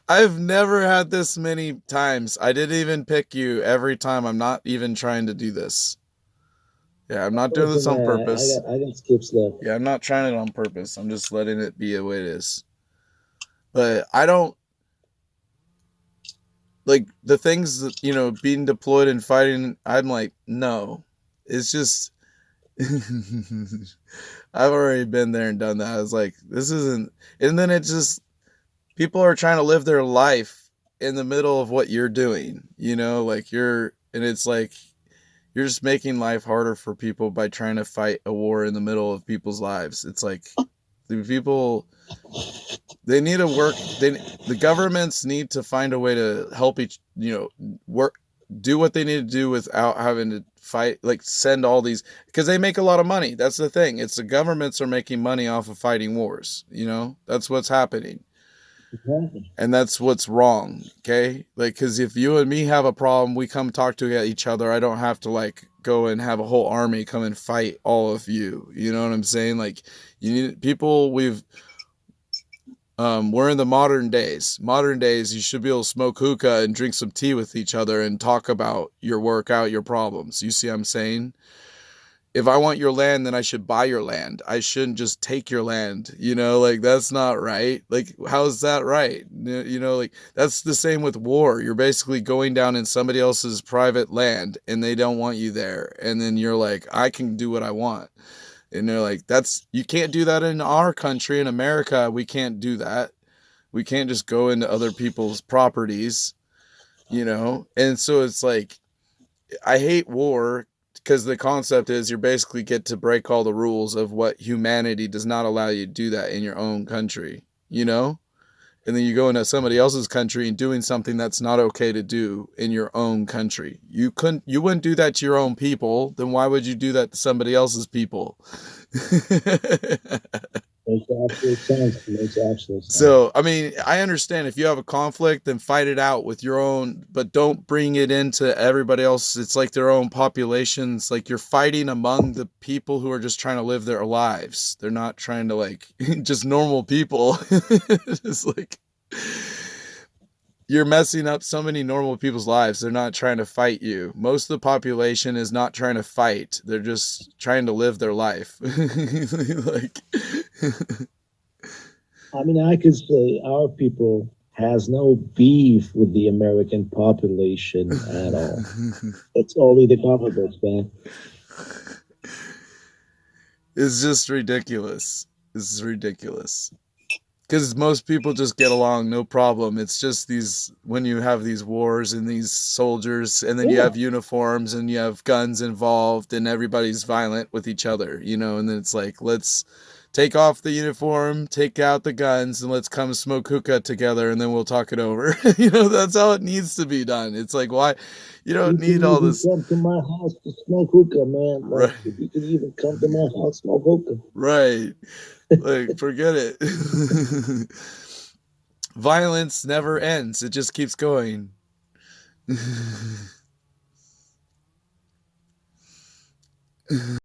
I've never had this many times. I didn't even pick you every time. I'm not even trying to do this. Yeah, I'm not doing this Listen, on man, I purpose. got I got skip stuff. Yeah, I'm not trying it on purpose. I'm just letting it be the way it is. But I don't like the things that, being deployed and fighting. I'm like, no. It's just I've already been there and done that. I was like, this isn't. And then it just, people are trying to live their life in the middle of what you're doing, like and it's like, you're just making life harder for people by trying to fight a war in the middle of people's lives. It's like, the people, they need to work. The governments need to find a way to help work, do what they need to do without having to fight, like send all these, because they make a lot of money. That's the thing. It's the governments are making money off of fighting wars. That's what's happening. Exactly. And that's what's wrong. Okay, like, because if you and me have a problem, we come talk to each other. I don't have to like go and have a whole army come and fight all of you. You know what I'm saying? Like, you need people. We're in the modern days. You should be able to smoke hookah and drink some tea with each other and talk about your work out, your problems. You see what I'm saying? If I want your land, then I should buy your land. I shouldn't just take your land. Like, that's not right. Like, how's that right? Like, that's the same with war. You're basically going down in somebody else's private land and they don't want you there. And then you're like, I can do what I want. And they're like, you can't do that in our country, in America. We can't do that. We can't just go into other people's properties. And so it's like, I hate war because the concept is you basically get to break all the rules of what humanity does not allow you to do that in your own country. And then you go into somebody else's country and doing something that's not okay to do in your own country. You wouldn't do that to your own people, then why would you do that to somebody else's people? Makes absolute sense. Makes absolute sense. So, I mean, I understand if you have a conflict, then fight it out with your own, but don't bring it into everybody else. It's like their own populations. Like, you're fighting among the people who are just trying to live their lives. They're not trying to, like, just normal people. It's like, you're messing up so many normal people's lives. They're not trying to fight you. Most of the population is not trying to fight. They're just trying to live their life. Like, I mean, I could say our people has no beef with the American population at all. It's only the government, man. it's just ridiculous. It's ridiculous. Because most people just get along, no problem. It's just these, when you have these wars and these soldiers, and then you Yeah. have uniforms and you have guns involved, and everybody's violent with each other. And then it's like, let's take off the uniform, take out the guns, and let's come smoke hookah together, and then we'll talk it over. That's how it needs to be done. It's like, why? You don't You can need all even this. come to my house to smoke hookah, man. Right. Like, you can even come to my house, smoke hookah. Right. Like, forget it. Violence never ends. It just keeps going.